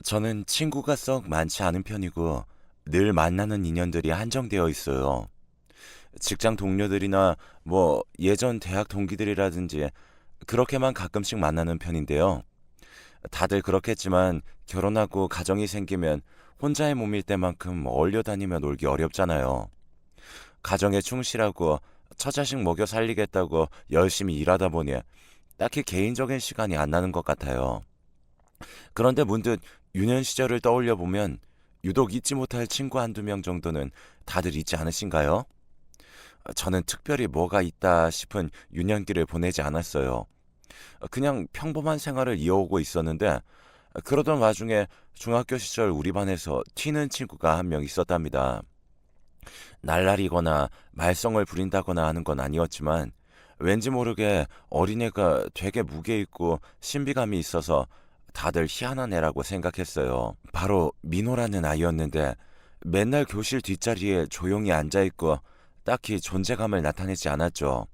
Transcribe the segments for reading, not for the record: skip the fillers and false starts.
저는 친구가 썩 많지 않은 편이고 늘 만나는 인연들이 한정되어 있어요. 직장 동료들이나 예전 대학 동기들이라든지 그렇게만 가끔씩 만나는 편인데요. 다들 그렇겠지만 결혼하고 가정이 생기면 혼자의 몸일 때만큼 어울려 다니며 놀기 어렵잖아요. 가정에 충실하고 처자식 먹여 살리겠다고 열심히 일하다 보니 딱히 개인적인 시간이 안 나는 것 같아요. 그런데 문득 유년 시절을 떠올려 보면 유독 잊지 못할 친구 한두 명 정도는 다들 있지 않으신가요? 저는 특별히 뭐가 있다 싶은 유년기를 보내지 않았어요. 그냥 평범한 생활을 이어오고 있었는데 그러던 와중에 중학교 시절 우리 반에서 튀는 친구가 한 명 있었답니다. 날라리거나 말썽을 부린다거나 하는 건 아니었지만 왠지 모르게 어린애가 되게 무게 있고 신비감이 있어서 다들 희한한 애라고 생각했어요. 바로 민호라는 아이였는데 맨날 교실 뒷자리에 조용히 앉아있고 딱히 존재감을 나타내지 않았죠.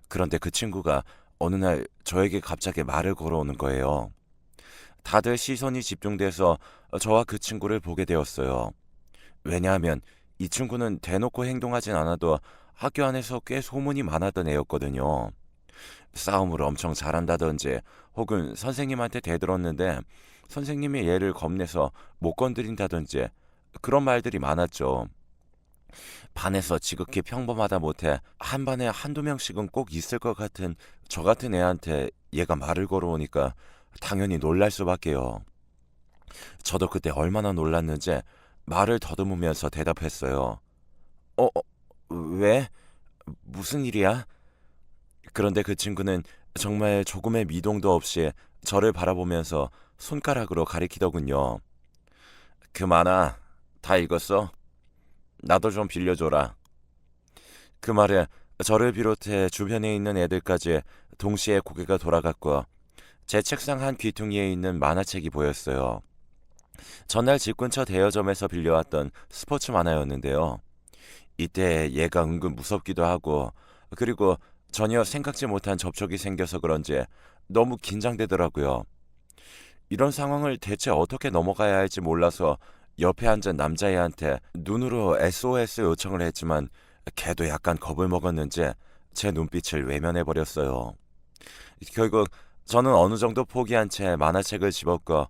그런데 그 친구가 어느 날 저에게 갑자기 말을 걸어오는 거예요. 다들 시선이 집중돼서 저와 그 친구를 보게 되었어요. 왜냐하면 이 친구는 대놓고 행동하진 않아도 학교 안에서 꽤 소문이 많았던 애였거든요. 싸움을 엄청 잘한다든지 혹은 선생님한테 대들었는데 선생님이 얘를 겁내서 못 건드린다든지 그런 말들이 많았죠. 반에서 지극히 평범하다 못해 한 반에 한두 명씩은 꼭 있을 것 같은 저 같은 애한테 얘가 말을 걸어오니까 당연히 놀랄 수밖에요. 저도 그때 얼마나 놀랐는지 말을 더듬으면서 대답했어요. 어, 왜? 무슨 일이야? 그런데 그 친구는 정말 조금의 미동도 없이 저를 바라보면서 손가락으로 가리키더군요. 그 만화 다 읽었어? 나도 좀 빌려줘라. 그 말에 저를 비롯해 주변에 있는 애들까지 동시에 고개가 돌아갔고 제 책상 한 귀퉁이에 있는 만화책이 보였어요. 전날 집 근처 대여점에서 빌려왔던 스포츠 만화였는데요. 이때 얘가 은근 무섭기도 하고 그리고 전혀 생각지 못한 접촉이 생겨서 그런지 너무 긴장되더라고요. 이런 상황을 대체 어떻게 넘어가야 할지 몰라서 옆에 앉은 남자애한테 눈으로 SOS 요청을 했지만 걔도 약간 겁을 먹었는지 제 눈빛을 외면해버렸어요. 결국 저는 어느 정도 포기한 채 만화책을 집었고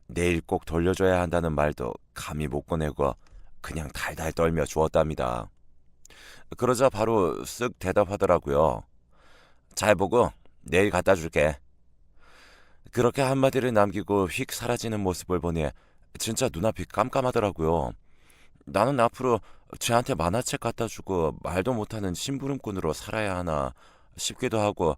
내일 꼭 돌려줘야 한다는 말도 감히 못 꺼내고 그냥 달달 떨며 주었답니다. 그러자 바로 쓱 대답하더라고요. 잘 보고 내일 갖다 줄게. 그렇게 한마디를 남기고 휙 사라지는 모습을 보니 진짜 눈앞이 깜깜하더라고요. 나는 앞으로 쟤한테 만화책 갖다 주고 말도 못하는 심부름꾼으로 살아야 하나 싶기도 하고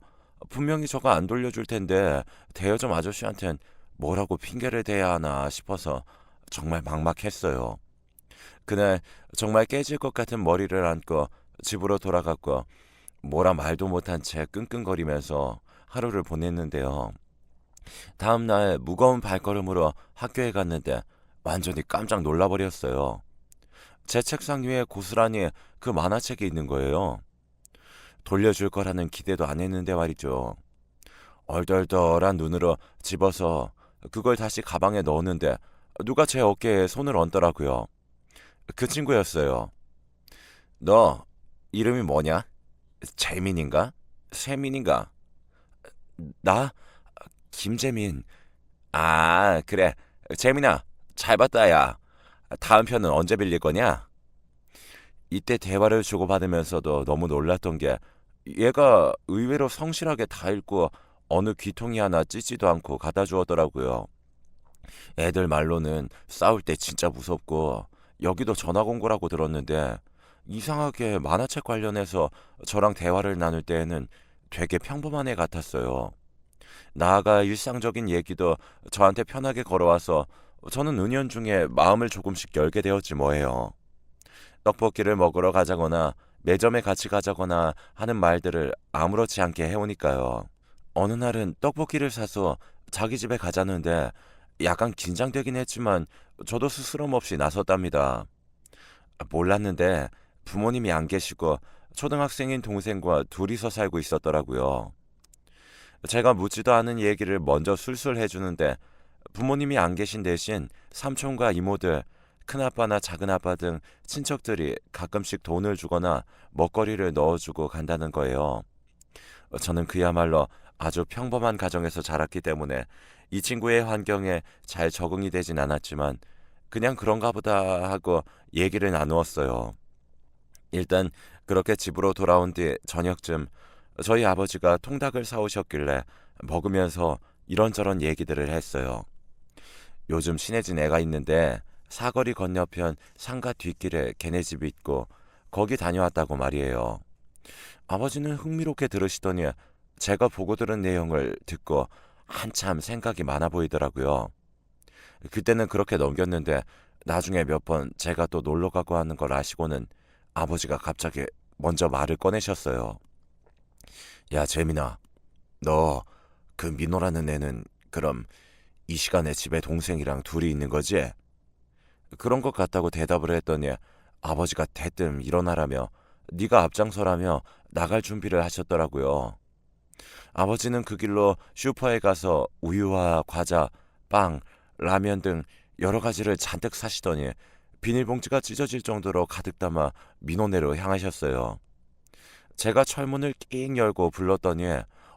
분명히 저가 안 돌려줄 텐데 대여점 아저씨한텐 뭐라고 핑계를 대야 하나 싶어서 정말 막막했어요. 그날 정말 깨질 것 같은 머리를 안고 집으로 돌아갔고 뭐라 말도 못한 채 끙끙거리면서 하루를 보냈는데요. 다음 날 무거운 발걸음으로 학교에 갔는데 완전히 깜짝 놀라버렸어요. 제 책상 위에 고스란히 그 만화책이 있는 거예요. 돌려줄 거라는 기대도 안 했는데 말이죠. 얼떨떨한 눈으로 집어서 그걸 다시 가방에 넣었는데 누가 제 어깨에 손을 얹더라고요. 그 친구였어요. 너 이름이 뭐냐? 재민인가? 세민인가? 나 김재민. 아, 그래. 재민아, 잘 봤다, 야. 다음 편은 언제 빌릴 거냐? 이때 대화를 주고받으면서도 너무 놀랐던 게 얘가 의외로 성실하게 다 읽고 어느 귀퉁이 하나 찢지도 않고 갖다 주었더라고요. 애들 말로는 싸울 때 진짜 무섭고 여기도 전학 온 거라고 들었는데 이상하게 만화책 관련해서 저랑 대화를 나눌 때에는 되게 평범한 애 같았어요. 나아가 일상적인 얘기도 저한테 편하게 걸어와서 저는 은연중에 마음을 조금씩 열게 되었지 뭐예요. 떡볶이를 먹으러 가자거나 매점에 같이 가자거나 하는 말들을 아무렇지 않게 해오니까요. 어느 날은 떡볶이를 사서 자기 집에 가자는데 약간 긴장되긴 했지만 저도 스스럼 없이 나섰답니다. 몰랐는데 부모님이 안 계시고 초등학생인 동생과 둘이서 살고 있었더라고요. 제가 묻지도 않은 얘기를 먼저 술술 해주는데 부모님이 안 계신 대신 삼촌과 이모들, 큰아빠나 작은아빠 등 친척들이 가끔씩 돈을 주거나 먹거리를 넣어주고 간다는 거예요. 저는 그야말로 아주 평범한 가정에서 자랐기 때문에 이 친구의 환경에 잘 적응이 되진 않았지만 그냥 그런가 보다 하고 얘기를 나누었어요. 일단 그렇게 집으로 돌아온 뒤 저녁쯤 저희 아버지가 통닭을 사오셨길래 먹으면서 이런저런 얘기들을 했어요. 요즘 친해진 애가 있는데 사거리 건너편 상가 뒷길에 걔네 집이 있고 거기 다녀왔다고 말이에요. 아버지는 흥미롭게 들으시더니 제가 보고 들은 내용을 듣고 한참 생각이 많아 보이더라고요. 그때는 그렇게 넘겼는데 나중에 몇 번 제가 또 놀러 가고 하는 걸 아시고는 아버지가 갑자기 먼저 말을 꺼내셨어요. 야, 재민아, 너 그 민호라는 애는 그럼 이 시간에 집에 동생이랑 둘이 있는 거지? 그런 것 같다고 대답을 했더니 아버지가 대뜸 일어나라며 네가 앞장서라며 나갈 준비를 하셨더라고요. 아버지는 그 길로 슈퍼에 가서 우유와 과자, 빵, 라면 등 여러 가지를 잔뜩 사시더니 비닐봉지가 찢어질 정도로 가득 담아 민호네로 향하셨어요. 제가 철문을 낑 열고 불렀더니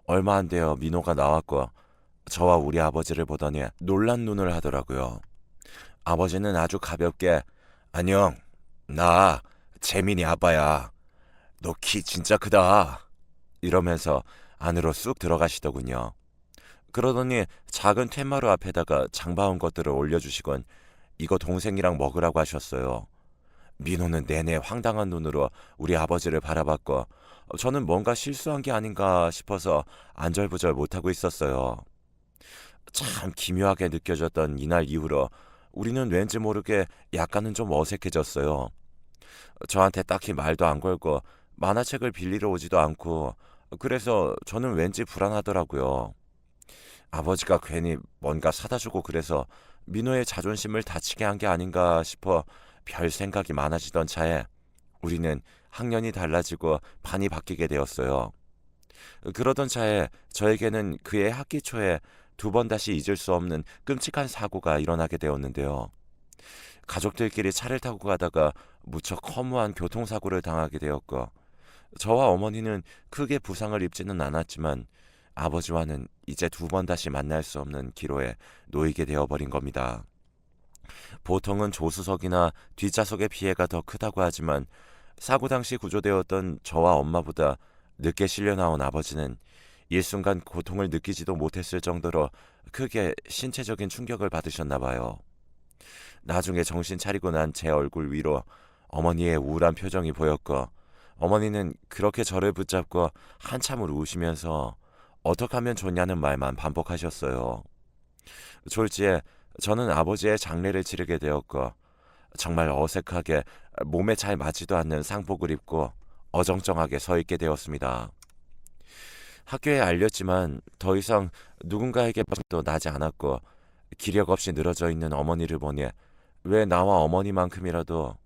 얼마 안 되어 민호가 나왔고 저와 우리 아버지를 보더니 놀란 눈을 하더라고요. 아버지는 아주 가볍게 안녕, 나 재민이 아빠야. 너 키 진짜 크다. 이러면서 안으로 쑥 들어가시더군요. 그러더니 작은 퇴마루 앞에다가 장바온 것들을 올려주시곤 이거 동생이랑 먹으라고 하셨어요. 민호는 내내 황당한 눈으로 우리 아버지를 바라봤고 저는 뭔가 실수한 게 아닌가 싶어서 안절부절 못하고 있었어요. 참 기묘하게 느껴졌던 이날 이후로 우리는 왠지 모르게 약간은 좀 어색해졌어요. 저한테 딱히 말도 안 걸고 만화책을 빌리러 오지도 않고 그래서 저는 왠지 불안하더라고요. 아버지가 괜히 뭔가 사다 주고 그래서 민호의 자존심을 다치게 한 게 아닌가 싶어 별 생각이 많아지던 차에 우리는 학년이 달라지고 반이 바뀌게 되었어요. 그러던 차에 저에게는 그해 학기 초에 두 번 다시 잊을 수 없는 끔찍한 사고가 일어나게 되었는데요. 가족들끼리 차를 타고 가다가 무척 허무한 교통사고를 당하게 되었고 저와 어머니는 크게 부상을 입지는 않았지만 아버지와는 이제 두 번 다시 만날 수 없는 기로에 놓이게 되어버린 겁니다. 보통은 조수석이나 뒷좌석의 피해가 더 크다고 하지만 사고 당시 구조되었던 저와 엄마보다 늦게 실려 나온 아버지는 일순간 고통을 느끼지도 못했을 정도로 크게 신체적인 충격을 받으셨나 봐요. 나중에 정신 차리고 난 제 얼굴 위로 어머니의 우울한 표정이 보였고 어머니는 그렇게 저를 붙잡고 한참을 우시면서 어떻게 하면 좋냐는 말만 반복하셨어요. 졸지에 저는 아버지의 장례를 치르게 되었고 정말 어색하게 몸에 잘 맞지도 않는 상복을 입고 어정쩡하게 서 있게 되었습니다. 학교에 알렸지만 더 이상 누군가에게 도 나지 않았고 기력 없이 늘어져 있는 어머니를 보니 왜 나와 어머니만큼이라도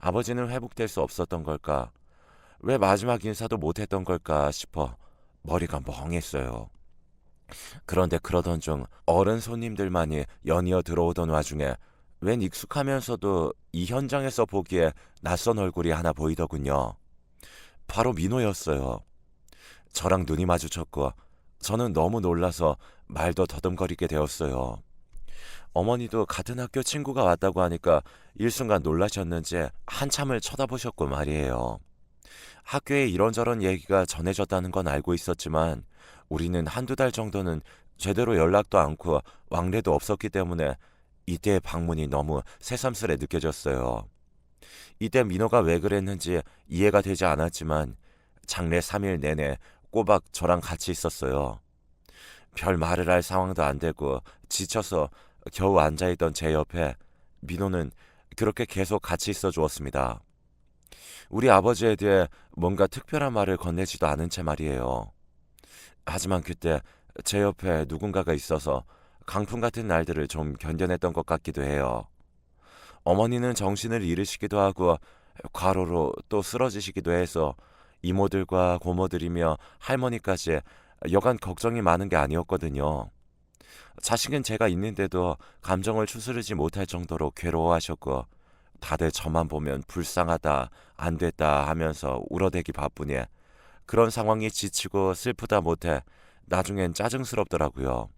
아버지는 회복될 수 없었던 걸까? 왜 마지막 인사도 못했던 걸까 싶어 머리가 멍했어요. 그런데 그러던 중 어른 손님들만이 연이어 들어오던 와중에 웬 익숙하면서도 이 현장에서 보기에 낯선 얼굴이 하나 보이더군요. 바로 민호였어요. 저랑 눈이 마주쳤고 저는 너무 놀라서 말도 더듬거리게 되었어요. 어머니도 같은 학교 친구가 왔다고 하니까 일순간 놀라셨는지 한참을 쳐다보셨고 말이에요. 학교에 이런저런 얘기가 전해졌다는 건 알고 있었지만 우리는 한두 달 정도는 제대로 연락도 않고 왕래도 없었기 때문에 이때의 방문이 너무 새삼스레 느껴졌어요. 이때 민호가 왜 그랬는지 이해가 되지 않았지만 장례 3일 내내 꼬박 저랑 같이 있었어요. 별 말을 할 상황도 안 되고 지쳐서 겨우 앉아있던 제 옆에 민호는 그렇게 계속 같이 있어 주었습니다. 우리 아버지에 대해 뭔가 특별한 말을 건네지도 않은 채 말이에요. 하지만 그때 제 옆에 누군가가 있어서 강풍 같은 날들을 좀 견뎌냈던 것 같기도 해요. 어머니는 정신을 잃으시기도 하고 과로로 또 쓰러지시기도 해서 이모들과 고모들이며 할머니까지 여간 걱정이 많은 게 아니었거든요. 자식은 제가 있는데도 감정을 추스르지 못할 정도로 괴로워하셨고 다들 저만 보면 불쌍하다, 안 됐다 하면서 울어대기 바쁘니 그런 상황이 지치고 슬프다 못해 나중엔 짜증스럽더라고요.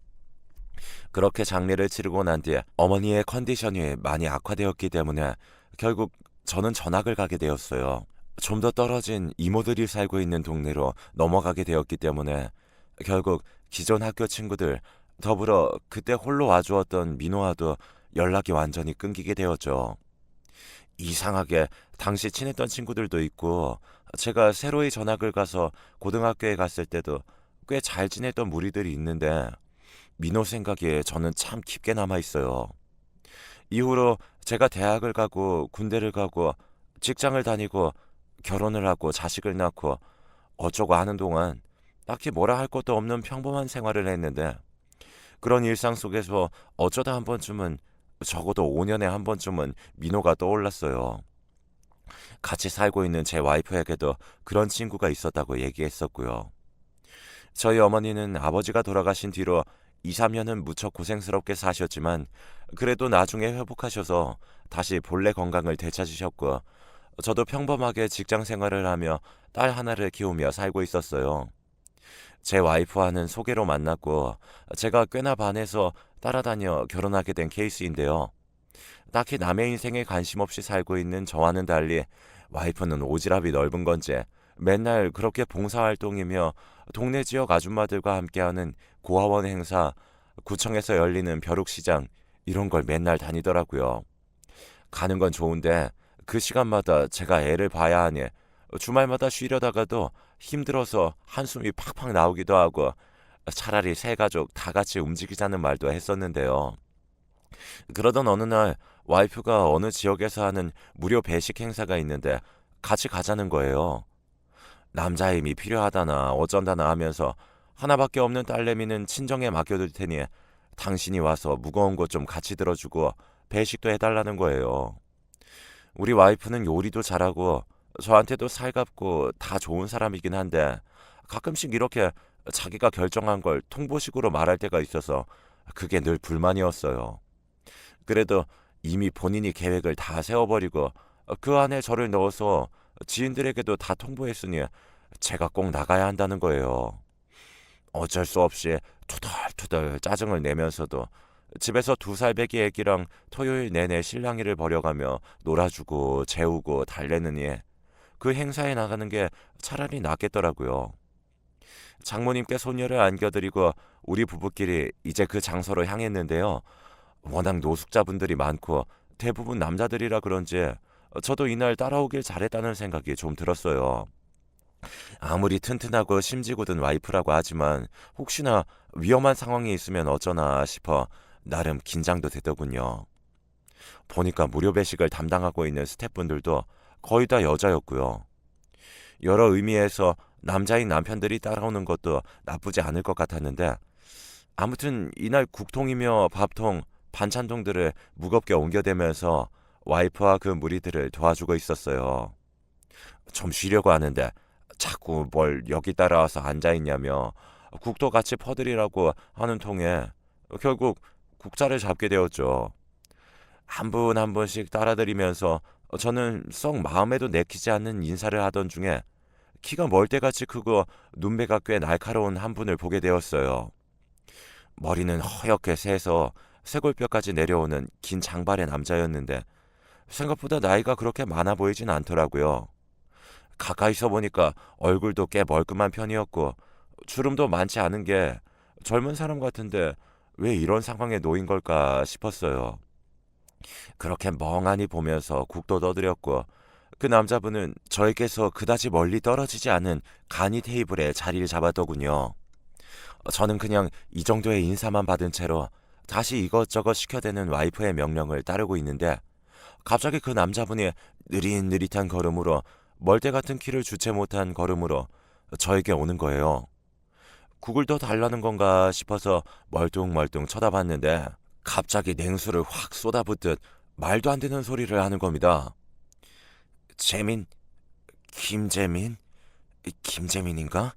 그렇게 장례를 치르고 난 뒤에 어머니의 컨디션이 많이 악화되었기 때문에 결국 저는 전학을 가게 되었어요. 좀 더 떨어진 이모들이 살고 있는 동네로 넘어가게 되었기 때문에 결국 기존 학교 친구들 더불어 그때 홀로 와주었던 민호와도 연락이 완전히 끊기게 되었죠. 이상하게 당시 친했던 친구들도 있고 제가 새로이 전학을 가서 고등학교에 갔을 때도 꽤 잘 지냈던 무리들이 있는데 민호 생각에 저는 참 깊게 남아 있어요. 이후로 제가 대학을 가고 군대를 가고 직장을 다니고 결혼을 하고 자식을 낳고 어쩌고 하는 동안 딱히 뭐라 할 것도 없는 평범한 생활을 했는데 그런 일상 속에서 어쩌다 한 번쯤은 적어도 5년에 한 번쯤은 민호가 떠올랐어요. 같이 살고 있는 제 와이프에게도 그런 친구가 있었다고 얘기했었고요. 저희 어머니는 아버지가 돌아가신 뒤로 2, 3년은 무척 고생스럽게 사셨지만 그래도 나중에 회복하셔서 다시 본래 건강을 되찾으셨고 저도 평범하게 직장 생활을 하며 딸 하나를 키우며 살고 있었어요. 제 와이프와는 소개로 만났고 제가 꽤나 반해서 따라다녀 결혼하게 된 케이스인데요. 딱히 남의 인생에 관심 없이 살고 있는 저와는 달리 와이프는 오지랖이 넓은 건지 맨날 그렇게 봉사활동이며 동네 지역 아줌마들과 함께하는 고아원 행사, 구청에서 열리는 벼룩시장 이런 걸 맨날 다니더라고요. 가는 건 좋은데 그 시간마다 제가 애를 봐야 하니 주말마다 쉬려다가도 힘들어서 한숨이 팍팍 나오기도 하고 차라리 새 가족 다 같이 움직이자는 말도 했었는데요. 그러던 어느 날 와이프가 어느 지역에서 하는 무료 배식 행사가 있는데 같이 가자는 거예요. 남자 힘이 필요하다나 어쩐다나 하면서 하나밖에 없는 딸내미는 친정에 맡겨둘 테니 당신이 와서 무거운 것 좀 같이 들어주고 배식도 해달라는 거예요. 우리 와이프는 요리도 잘하고 저한테도 살갑고 다 좋은 사람이긴 한데 가끔씩 이렇게 자기가 결정한 걸 통보식으로 말할 때가 있어서 그게 늘 불만이었어요. 그래도 이미 본인이 계획을 다 세워버리고 그 안에 저를 넣어서 지인들에게도 다 통보했으니 제가 꼭 나가야 한다는 거예요. 어쩔 수 없이 투덜투덜 짜증을 내면서도 집에서 2살 배기 애기랑 토요일 내내 실랑이를 벌여가며 놀아주고 재우고 달래느니 그 행사에 나가는 게 차라리 낫겠더라고요. 장모님께 손녀를 안겨드리고 우리 부부끼리 이제 그 장소로 향했는데요. 워낙 노숙자분들이 많고 대부분 남자들이라 그런지 저도 이날 따라오길 잘했다는 생각이 좀 들었어요. 아무리 튼튼하고 심지고 든 와이프라고 하지만 혹시나 위험한 상황이 있으면 어쩌나 싶어 나름 긴장도 되더군요. 보니까 무료 배식을 담당하고 있는 스태프분들도 거의 다 여자였고요. 여러 의미에서 남자인 남편들이 따라오는 것도 나쁘지 않을 것 같았는데 아무튼 이날 국통이며 밥통, 반찬통들을 무겁게 옮겨대면서 와이프와 그 무리들을 도와주고 있었어요. 좀 쉬려고 하는데 자꾸 뭘 여기 따라와서 앉아있냐며 국도 같이 퍼드리라고 하는 통에 결국 국자를 잡게 되었죠. 한 분 한 분씩 따라드리면서 저는 썩 마음에도 내키지 않는 인사를 하던 중에 키가 멀대같이 크고 눈배가 꽤 날카로운 한 분을 보게 되었어요. 머리는 허옇게 새서 쇄골뼈까지 내려오는 긴 장발의 남자였는데 생각보다 나이가 그렇게 많아 보이진 않더라고요. 가까이서 보니까 얼굴도 꽤 멀끔한 편이었고 주름도 많지 않은 게 젊은 사람 같은데 왜 이런 상황에 놓인 걸까 싶었어요. 그렇게 멍하니 보면서 국도 떠들였고 그 남자분은 저에게서 그다지 멀리 떨어지지 않은 간이 테이블에 자리를 잡았더군요. 저는 그냥 이 정도의 인사만 받은 채로 다시 이것저것 시켜대는 와이프의 명령을 따르고 있는데 갑자기 그 남자분이 느릿느릿한 걸음으로 멀대 같은 키를 주체 못한 걸음으로 저에게 오는 거예요. 국을 더 달라는 건가 싶어서 멀뚱멀뚱 쳐다봤는데 갑자기 냉수를 확 쏟아붓듯 말도 안 되는 소리를 하는 겁니다. 재민? 김재민? 김재민인가?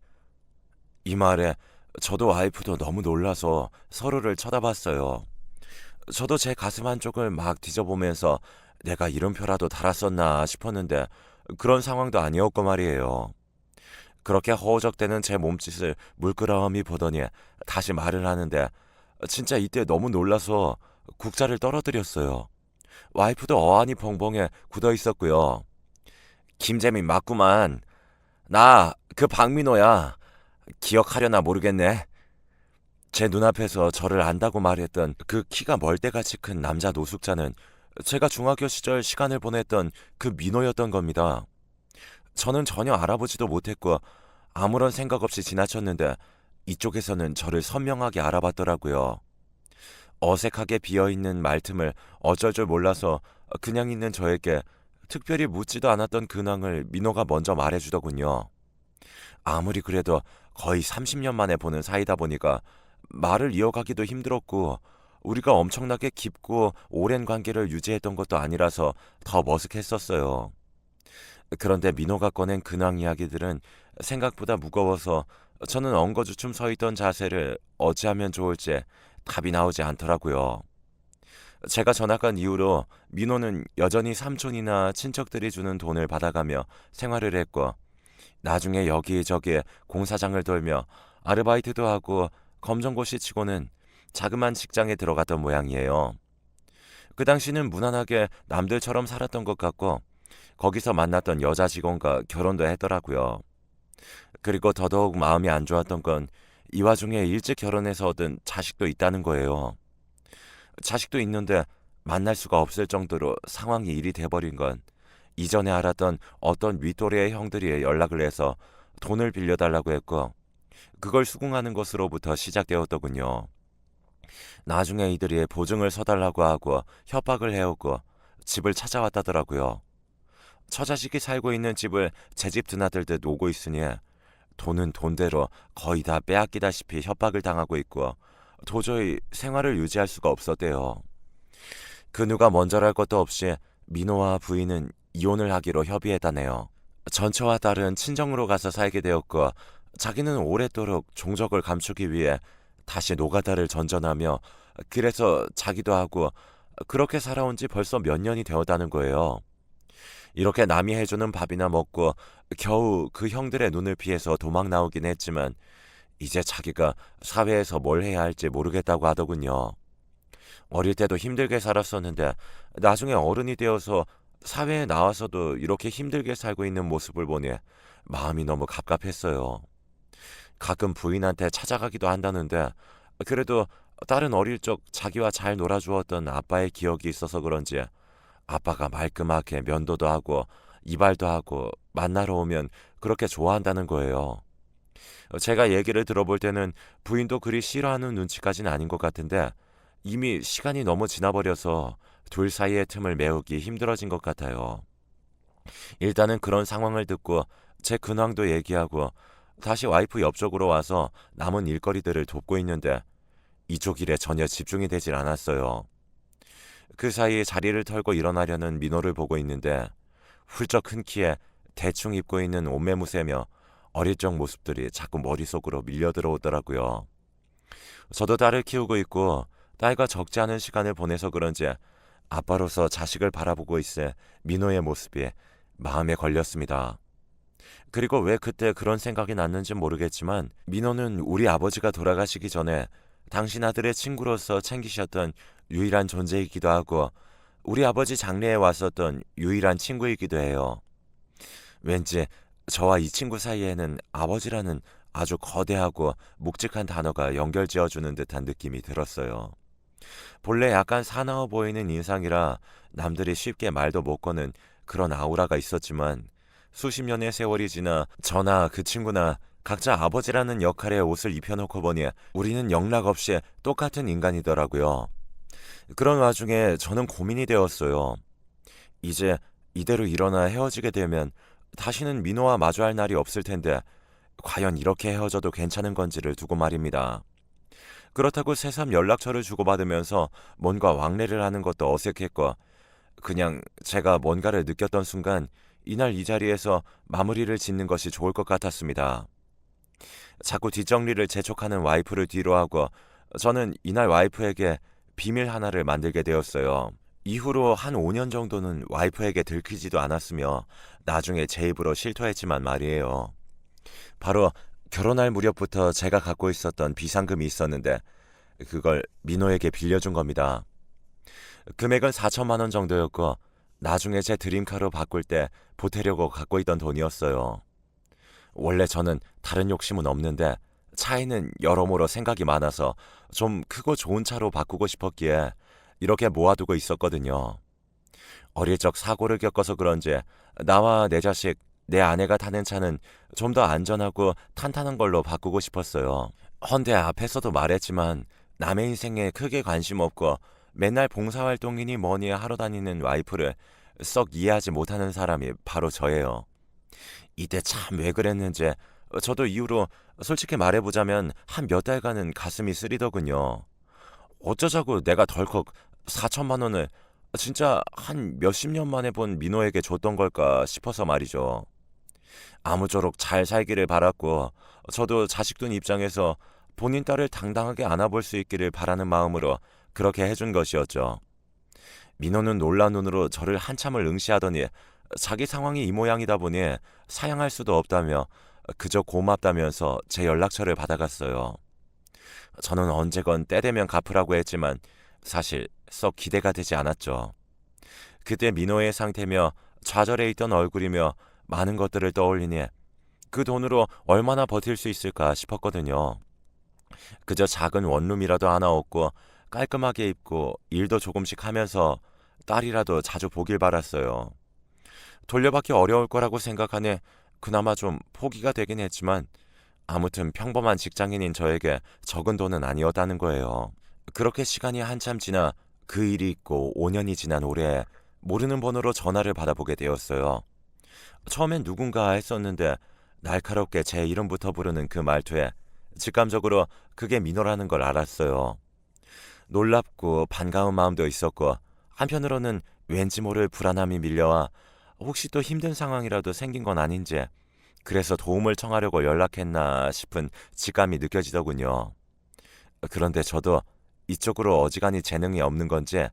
이 말에 저도 와이프도 너무 놀라서 서로를 쳐다봤어요. 저도 제 가슴 한쪽을 막 뒤져보면서 내가 이름표라도 달았었나 싶었는데 그런 상황도 아니었고 말이에요. 그렇게 허우적대는 제 몸짓을 물끄러미 보더니 다시 말을 하는데 진짜 이때 너무 놀라서 국자를 떨어뜨렸어요. 와이프도 어안이 벙벙해 굳어 있었고요. 김재민 맞구만. 나 그 박민호야. 기억하려나 모르겠네. 제 눈앞에서 저를 안다고 말했던 그 키가 멀대같이 큰 남자 노숙자는 제가 중학교 시절 시간을 보냈던 그 민호였던 겁니다. 저는 전혀 알아보지도 못했고 아무런 생각 없이 지나쳤는데 이쪽에서는 저를 선명하게 알아봤더라고요. 어색하게 비어있는 말틈을 어쩔 줄 몰라서 그냥 있는 저에게 특별히 묻지도 않았던 근황을 민호가 먼저 말해주더군요. 아무리 그래도 거의 30년 만에 보는 사이다 보니까 말을 이어가기도 힘들었고 우리가 엄청나게 깊고 오랜 관계를 유지했던 것도 아니라서 더 머쓱했었어요. 그런데 민호가 꺼낸 근황 이야기들은 생각보다 무거워서 저는 엉거주춤 서 있던 자세를 어찌하면 좋을지 답이 나오지 않더라고요. 제가 전학 간 이후로 민호는 여전히 삼촌이나 친척들이 주는 돈을 받아가며 생활을 했고 나중에 여기저기 공사장을 돌며 아르바이트도 하고 검정고시 치고는 자그만 직장에 들어갔던 모양이에요. 그 당시는 무난하게 남들처럼 살았던 것 같고 거기서 만났던 여자 직원과 결혼도 했더라고요. 그리고 더더욱 마음이 안 좋았던 건 이 와중에 일찍 결혼해서 얻은 자식도 있다는 거예요. 자식도 있는데 만날 수가 없을 정도로 상황이 일이 돼버린 건 이전에 알았던 어떤 윗도리의 형들이 연락을 해서 돈을 빌려달라고 했고 그걸 수긍하는 것으로부터 시작되었더군요. 나중에 이들이 보증을 서달라고 하고 협박을 해오고 집을 찾아왔다더라고요. 처자식이 살고 있는 집을 제 집 드나들듯 오고 있으니 돈은 돈대로 거의 다 빼앗기다시피 협박을 당하고 있고 도저히 생활을 유지할 수가 없었대요. 그 누가 먼저랄 것도 없이 민호와 부인은 이혼을 하기로 협의했다네요. 전처와 딸은 친정으로 가서 살게 되었고 자기는 오랫도록 종적을 감추기 위해 다시 노가다를 전전하며 그래서 자기도 하고 그렇게 살아온 지 벌써 몇 년이 되었다는 거예요. 이렇게 남이 해주는 밥이나 먹고 겨우 그 형들의 눈을 피해서 도망 나오긴 했지만 이제 자기가 사회에서 뭘 해야 할지 모르겠다고 하더군요. 어릴 때도 힘들게 살았었는데 나중에 어른이 되어서 사회에 나와서도 이렇게 힘들게 살고 있는 모습을 보니 마음이 너무 갑갑했어요. 가끔 부인한테 찾아가기도 한다는데 그래도 딸은 어릴 적 자기와 잘 놀아주었던 아빠의 기억이 있어서 그런지 아빠가 말끔하게 면도도 하고 이발도 하고 만나러 오면 그렇게 좋아한다는 거예요. 제가 얘기를 들어볼 때는 부인도 그리 싫어하는 눈치까지는 아닌 것 같은데 이미 시간이 너무 지나버려서 둘 사이의 틈을 메우기 힘들어진 것 같아요. 일단은 그런 상황을 듣고 제 근황도 얘기하고 다시 와이프 옆쪽으로 와서 남은 일거리들을 돕고 있는데 이쪽 일에 전혀 집중이 되질 않았어요. 그 사이에 자리를 털고 일어나려는 민호를 보고 있는데 훌쩍 큰 키에 대충 입고 있는 옷매무새며 어릴 적 모습들이 자꾸 머릿속으로 밀려 들어오더라고요. 저도 딸을 키우고 있고 딸과 적지 않은 시간을 보내서 그런지 아빠로서 자식을 바라보고 있을 민호의 모습이 마음에 걸렸습니다. 그리고 왜 그때 그런 생각이 났는지 모르겠지만 민호는 우리 아버지가 돌아가시기 전에 당신 아들의 친구로서 챙기셨던 유일한 존재이기도 하고 우리 아버지 장례에 왔었던 유일한 친구이기도 해요. 왠지 저와 이 친구 사이에는 아버지라는 아주 거대하고 묵직한 단어가 연결지어주는 듯한 느낌이 들었어요. 본래 약간 사나워 보이는 인상이라 남들이 쉽게 말도 못 거는 그런 아우라가 있었지만 수십 년의 세월이 지나 저나 그 친구나 각자 아버지라는 역할의 옷을 입혀놓고 보니 우리는 영락없이 똑같은 인간이더라고요. 그런 와중에 저는 고민이 되었어요. 이제 이대로 일어나 헤어지게 되면 다시는 민호와 마주할 날이 없을 텐데 과연 이렇게 헤어져도 괜찮은 건지를 두고 말입니다. 그렇다고 새삼 연락처를 주고받으면서 뭔가 왕래를 하는 것도 어색했고 그냥 제가 뭔가를 느꼈던 순간 이날 이 자리에서 마무리를 짓는 것이 좋을 것 같았습니다. 자꾸 뒷정리를 재촉하는 와이프를 뒤로하고 저는 이날 와이프에게 비밀 하나를 만들게 되었어요. 이후로 한 5년 정도는 와이프에게 들키지도 않았으며 나중에 제 입으로 실토했지만 말이에요. 바로 결혼할 무렵부터 제가 갖고 있었던 비상금이 있었는데 그걸 민호에게 빌려준 겁니다. 금액은 4천만 원 정도였고 나중에 제 드림카로 바꿀 때 보태려고 갖고 있던 돈이었어요. 원래 저는 다른 욕심은 없는데 차에는 여러모로 생각이 많아서 좀 크고 좋은 차로 바꾸고 싶었기에 이렇게 모아두고 있었거든요. 어릴 적 사고를 겪어서 그런지 나와 내 자식, 내 아내가 타는 차는 좀 더 안전하고 탄탄한 걸로 바꾸고 싶었어요. 헌데 앞에서도 말했지만 남의 인생에 크게 관심 없고 맨날 봉사활동이니 뭐니 하러 다니는 와이프를 썩 이해하지 못하는 사람이 바로 저예요. 이때 참 왜 그랬는지 저도 이후로 솔직히 말해보자면 한 몇 달간은 가슴이 쓰리더군요. 어쩌자고 내가 덜컥 4천만 원을 진짜 한 몇십 년 만에 본 민호에게 줬던 걸까 싶어서 말이죠. 아무쪼록 잘 살기를 바랐고 저도 자식둔 입장에서 본인 딸을 당당하게 안아볼 수 있기를 바라는 마음으로 그렇게 해준 것이었죠. 민호는 놀란 눈으로 저를 한참을 응시하더니 자기 상황이 이 모양이다 보니 사양할 수도 없다며 그저 고맙다면서 제 연락처를 받아갔어요. 저는 언제건 때 되면 갚으라고 했지만 사실 썩 기대가 되지 않았죠. 그때 민호의 상태며 좌절해 있던 얼굴이며 많은 것들을 떠올리니 그 돈으로 얼마나 버틸 수 있을까 싶었거든요. 그저 작은 원룸이라도 하나 얻고 깔끔하게 입고 일도 조금씩 하면서 딸이라도 자주 보길 바랐어요. 돌려받기 어려울 거라고 생각하니 그나마 좀 포기가 되긴 했지만 아무튼 평범한 직장인인 저에게 적은 돈은 아니었다는 거예요. 그렇게 시간이 한참 지나 그 일이 있고 5년이 지난 올해 모르는 번호로 전화를 받아보게 되었어요. 처음엔 누군가 했었는데 날카롭게 제 이름부터 부르는 그 말투에 직감적으로 그게 민호라는 걸 알았어요. 놀랍고 반가운 마음도 있었고 한편으로는 왠지 모를 불안함이 밀려와 혹시 또 힘든 상황이라도 생긴 건 아닌지 그래서 도움을 청하려고 연락했나 싶은 직감이 느껴지더군요. 그런데 저도 이쪽으로 어지간히 재능이 없는 건지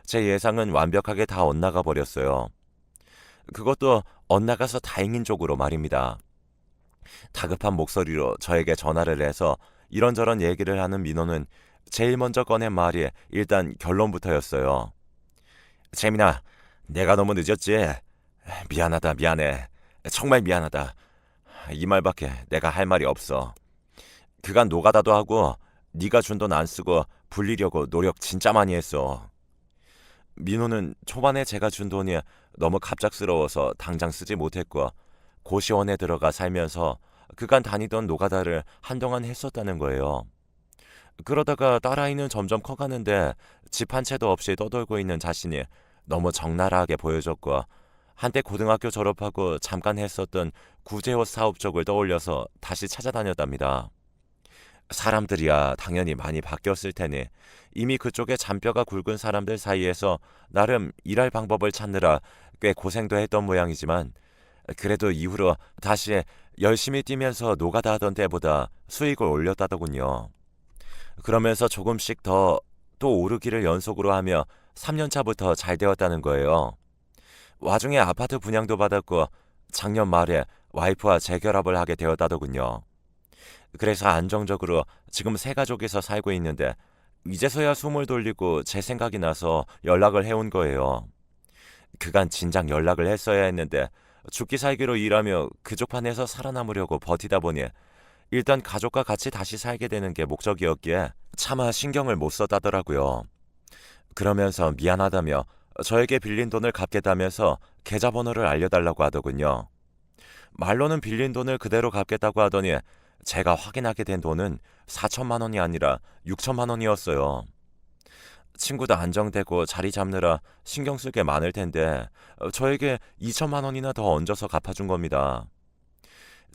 제 예상은 완벽하게 다 엇나가 버렸어요. 그것도 엇나가서 다행인 쪽으로 말입니다. 다급한 목소리로 저에게 전화를 해서 이런저런 얘기를 하는 민호는 제일 먼저 꺼낸 말이 일단 결론부터였어요. 재민아, 내가 너무 늦었지? 미안하다, 미안해. 정말 미안하다. 이 말밖에 내가 할 말이 없어. 그간 노가다도 하고 네가 준 돈 안 쓰고 불리려고 노력 진짜 많이 했어. 민호는 초반에 제가 준 돈이 너무 갑작스러워서 당장 쓰지 못했고 고시원에 들어가 살면서 그간 다니던 노가다를 한동안 했었다는 거예요. 그러다가 딸아이는 점점 커가는데 집 한 채도 없이 떠돌고 있는 자신이 너무 적나라하게 보여졌고 한때 고등학교 졸업하고 잠깐 했었던 구제옷 사업 쪽을 떠올려서 다시 찾아다녔답니다. 사람들이야 당연히 많이 바뀌었을 테니 이미 그쪽에 잔뼈가 굵은 사람들 사이에서 나름 일할 방법을 찾느라 꽤 고생도 했던 모양이지만 그래도 이후로 다시 열심히 뛰면서 노가다 하던 때보다 수익을 올렸다더군요. 그러면서 조금씩 더 또 오르기를 연속으로 하며 3년 차부터 잘 되었다는 거예요. 와중에 아파트 분양도 받았고 작년 말에 와이프와 재결합을 하게 되었다더군요. 그래서 안정적으로 지금 세 가족이서 살고 있는데 이제서야 숨을 돌리고 제 생각이 나서 연락을 해온 거예요. 그간 진작 연락을 했어야 했는데 죽기 살기로 일하며 그쪽판에서 살아남으려고 버티다 보니 일단 가족과 같이 다시 살게 되는 게 목적이었기에 차마 신경을 못 썼다더라고요. 그러면서 미안하다며 저에게 빌린 돈을 갚겠다면서 계좌번호를 알려달라고 하더군요. 말로는 빌린 돈을 그대로 갚겠다고 하더니 제가 확인하게 된 돈은 4천만 원이 아니라 6천만 원이었어요. 친구도 안정되고 자리 잡느라 신경 쓸 게 많을 텐데 저에게 2천만 원이나 더 얹어서 갚아준 겁니다.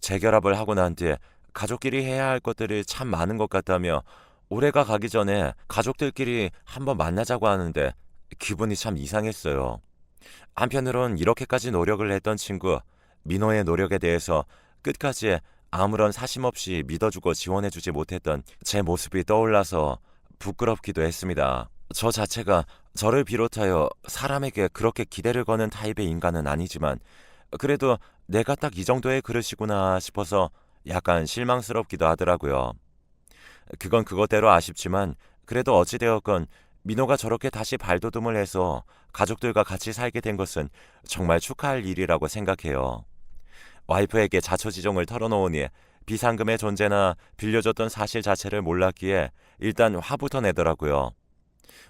재결합을 하고 난 뒤에 가족끼리 해야 할 것들이 참 많은 것 같다며 올해가 가기 전에 가족들끼리 한번 만나자고 하는데 기분이 참 이상했어요. 한편으론 이렇게까지 노력을 했던 친구 민호의 노력에 대해서 끝까지 아무런 사심 없이 믿어주고 지원해주지 못했던 제 모습이 떠올라서 부끄럽기도 했습니다. 저 자체가 저를 비롯하여 사람에게 그렇게 기대를 거는 타입의 인간은 아니지만 그래도 내가 딱 이 정도의 그릇이구나 싶어서 약간 실망스럽기도 하더라고요. 그건 그것대로 아쉽지만 그래도 어찌되었건 민호가 저렇게 다시 발돋움을 해서 가족들과 같이 살게 된 것은 정말 축하할 일이라고 생각해요. 와이프에게 자초지종을 털어놓으니 비상금의 존재나 빌려줬던 사실 자체를 몰랐기에 일단 화부터 내더라고요.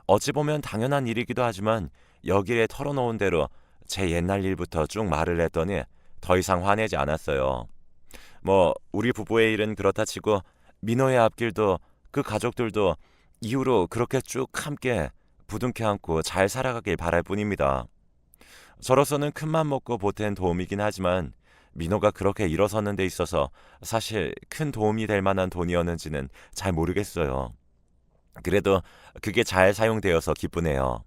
어찌 보면 당연한 일이기도 하지만 여기에 털어놓은 대로 제 옛날 일부터 쭉 말을 했더니 더 이상 화내지 않았어요. 뭐 우리 부부의 일은 그렇다 치고 민호의 앞길도 그 가족들도 이후로 그렇게 쭉 함께 부둥켜 안고 잘 살아가길 바랄 뿐입니다. 저로서는 큰맘 먹고 보탠 도움이긴 하지만 민호가 그렇게 일어서는 데 있어서 사실 큰 도움이 될 만한 돈이었는지는 잘 모르겠어요. 그래도 그게 잘 사용되어서 기쁘네요.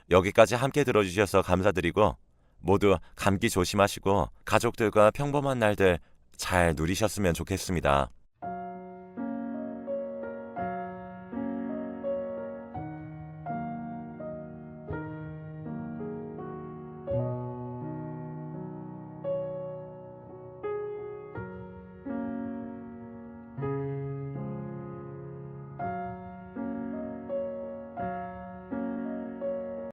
여기까지 함께 들어주셔서 감사드리고 모두 감기 조심하시고 가족들과 평범한 날들 잘 누리셨으면 좋겠습니다.